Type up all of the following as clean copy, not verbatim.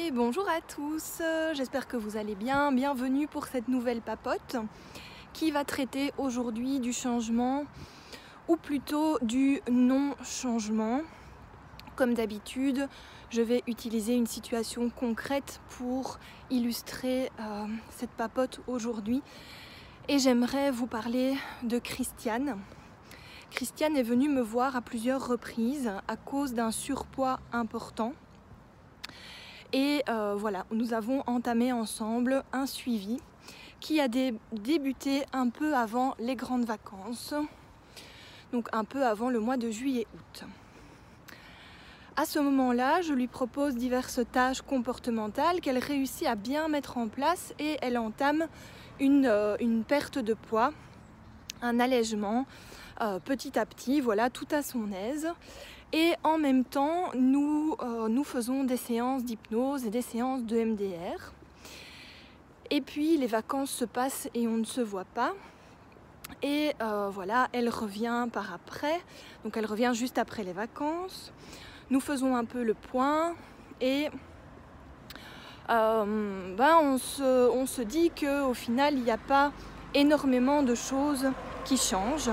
Et bonjour à tous, j'espère que vous allez bien. Bienvenue pour cette nouvelle papote qui va traiter aujourd'hui du changement ou plutôt du non-changement. Comme d'habitude, je vais utiliser une situation concrète pour illustrer cette papote aujourd'hui. Et j'aimerais vous parler de Christiane. Christiane est venue me voir à plusieurs reprises à cause d'un surpoids important. Et voilà, nous avons entamé ensemble un suivi qui a débuté un peu avant les grandes vacances, donc un peu avant le mois de juillet-août. À ce moment-là, je lui propose diverses tâches comportementales qu'elle réussit à bien mettre en place et elle entame une perte de poids, un allègement petit à petit, voilà, tout à son aise. Et en même temps, nous faisons des séances d'hypnose et des séances de MDR. Et puis les vacances se passent et on ne se voit pas. Et voilà, elle revient par après. Donc elle revient juste après les vacances. Nous faisons un peu le point et on se dit qu'au final, il n'y a pas énormément de choses qui changent.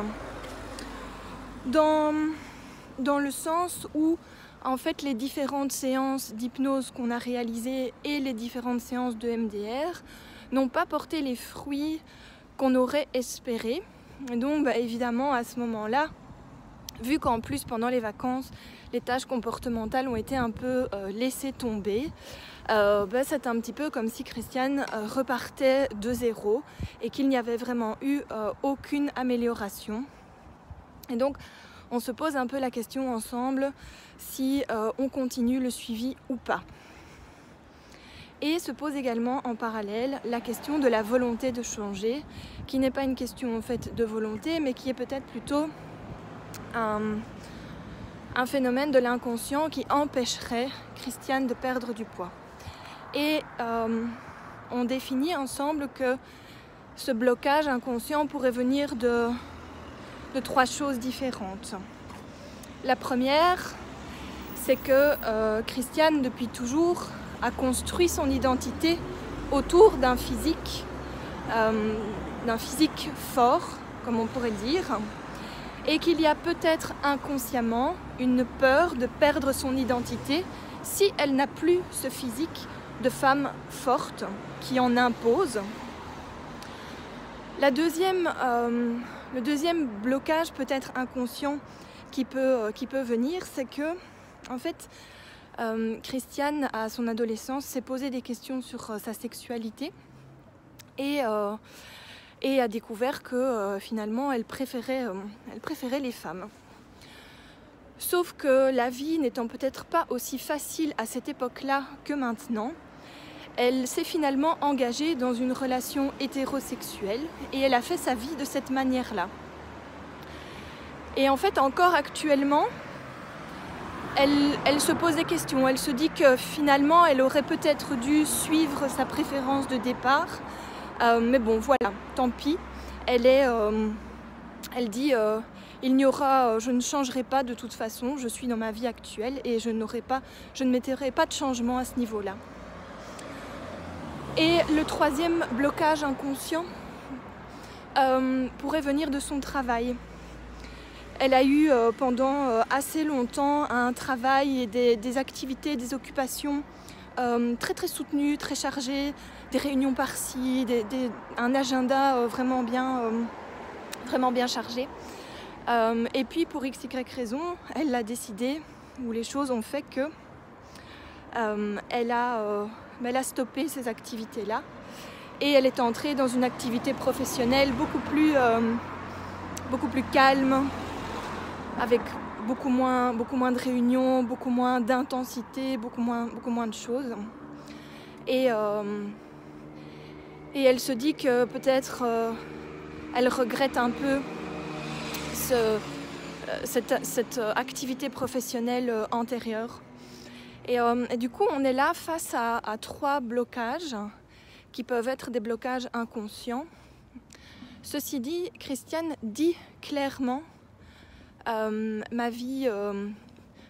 Dans le sens où en fait les différentes séances d'hypnose qu'on a réalisées et les différentes séances de MDR n'ont pas porté les fruits qu'on aurait espéré. Et donc évidemment à ce moment-là, vu qu'en plus pendant les vacances les tâches comportementales ont été un peu laissées tomber, c'est un petit peu comme si Christiane repartait de zéro et qu'il n'y avait vraiment eu aucune amélioration. Et donc on se pose un peu la question ensemble si on continue le suivi ou pas. Et se pose également en parallèle la question de la volonté de changer, qui n'est pas une question en fait de volonté, mais qui est peut-être plutôt un phénomène de l'inconscient qui empêcherait Christiane de perdre du poids. Et on définit ensemble que ce blocage inconscient pourrait venir de trois choses différentes. La première, c'est que Christiane, depuis toujours, a construit son identité autour d'un physique fort, comme on pourrait dire, et qu'il y a peut-être inconsciemment une peur de perdre son identité si elle n'a plus ce physique de femme forte qui en impose. Le deuxième blocage peut-être inconscient qui peut venir, c'est que en fait, Christiane, à son adolescence, s'est posé des questions sur sa sexualité et a découvert que finalement elle préférait les femmes. Sauf que la vie n'étant peut-être pas aussi facile à cette époque-là que maintenant, elle s'est finalement engagée dans une relation hétérosexuelle et elle a fait sa vie de cette manière-là. Et en fait, encore actuellement, elle se pose des questions. Elle se dit que finalement, elle aurait peut-être dû suivre sa préférence de départ. Mais bon, voilà, tant pis. Elle dit je ne changerai pas de toute façon. Je suis dans ma vie actuelle et je ne mettrai pas de changement à ce niveau-là. Et le troisième blocage inconscient pourrait venir de son travail. Elle a eu pendant assez longtemps un travail et des activités, des occupations très très soutenues, très chargées, des réunions par-ci, un agenda vraiment bien chargé. Et puis pour x, y raison, elle a décidé, ou les choses ont fait que elle a stoppé ces activités-là et elle est entrée dans une activité professionnelle beaucoup plus calme, avec beaucoup moins de réunions, beaucoup moins d'intensité, beaucoup moins de choses. Et elle se dit que peut-être elle regrette un peu cette activité professionnelle antérieure. Et du coup, on est là face à trois blocages qui peuvent être des blocages inconscients. Ceci dit, Christiane dit clairement ma vie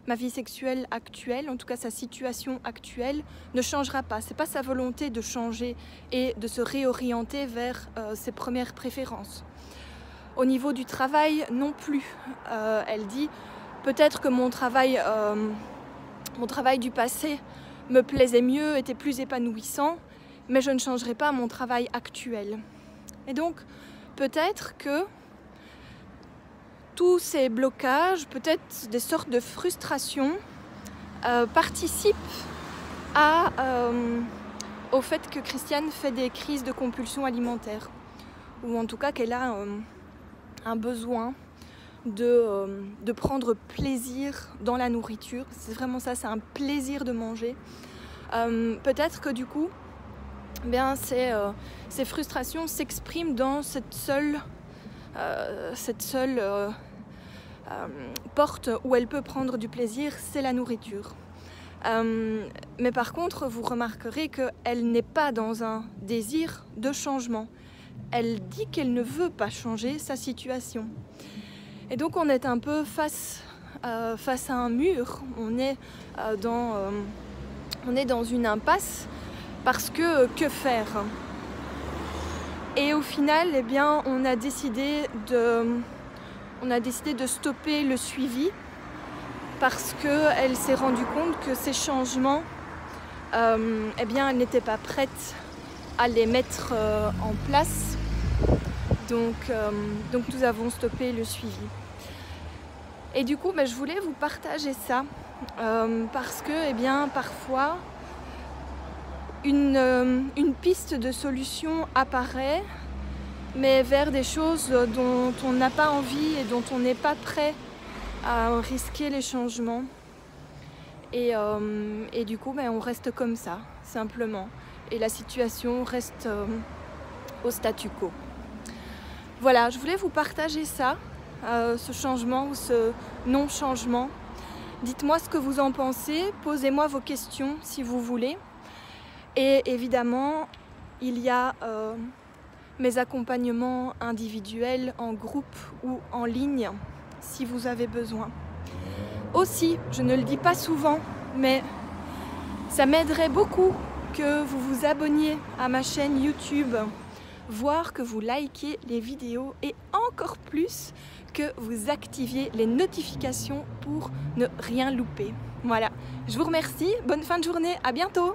ma vie sexuelle actuelle, en tout cas sa situation actuelle, ne changera pas. C'est pas sa volonté de changer et de se réorienter vers ses premières préférences. Au niveau du travail, non plus. Elle dit peut-être que mon travail du passé me plaisait mieux, était plus épanouissant, mais je ne changerai pas mon travail actuel. Et donc, peut-être que tous ces blocages, peut-être des sortes de frustrations, participent au fait que Christiane fait des crises de compulsion alimentaire, ou en tout cas qu'elle a un besoin de prendre plaisir dans la nourriture. C'est vraiment ça, c'est un plaisir de manger. Peut-être que du coup, ces frustrations s'expriment dans cette seule porte où elle peut prendre du plaisir, c'est la nourriture. Mais par contre, vous remarquerez qu'elle n'est pas dans un désir de changement. Elle dit qu'elle ne veut pas changer sa situation. Et donc on est un peu face à un mur, on est dans une impasse, parce que faire? Et au final, eh bien, on a décidé de stopper le suivi, parce qu'elle s'est rendue compte que ces changements, eh bien, elle n'était pas prête à les mettre en place. Donc nous avons stoppé le suivi. Et du coup, je voulais vous partager ça parce que, eh bien, parfois, une piste de solution apparaît, mais vers des choses dont on n'a pas envie et dont on n'est pas prêt à risquer les changements. Et du coup, on reste comme ça, simplement. Et la situation reste au statu quo. Voilà, je voulais vous partager ça, ce changement ou ce non-changement. Dites-moi ce que vous en pensez, posez-moi vos questions si vous voulez. Et évidemment, il y a mes accompagnements individuels en groupe ou en ligne, si vous avez besoin. Aussi, je ne le dis pas souvent, mais ça m'aiderait beaucoup que vous vous abonniez à ma chaîne YouTube, voire que vous likiez les vidéos et encore plus que vous activiez les notifications pour ne rien louper. Voilà, je vous remercie, bonne fin de journée, à bientôt!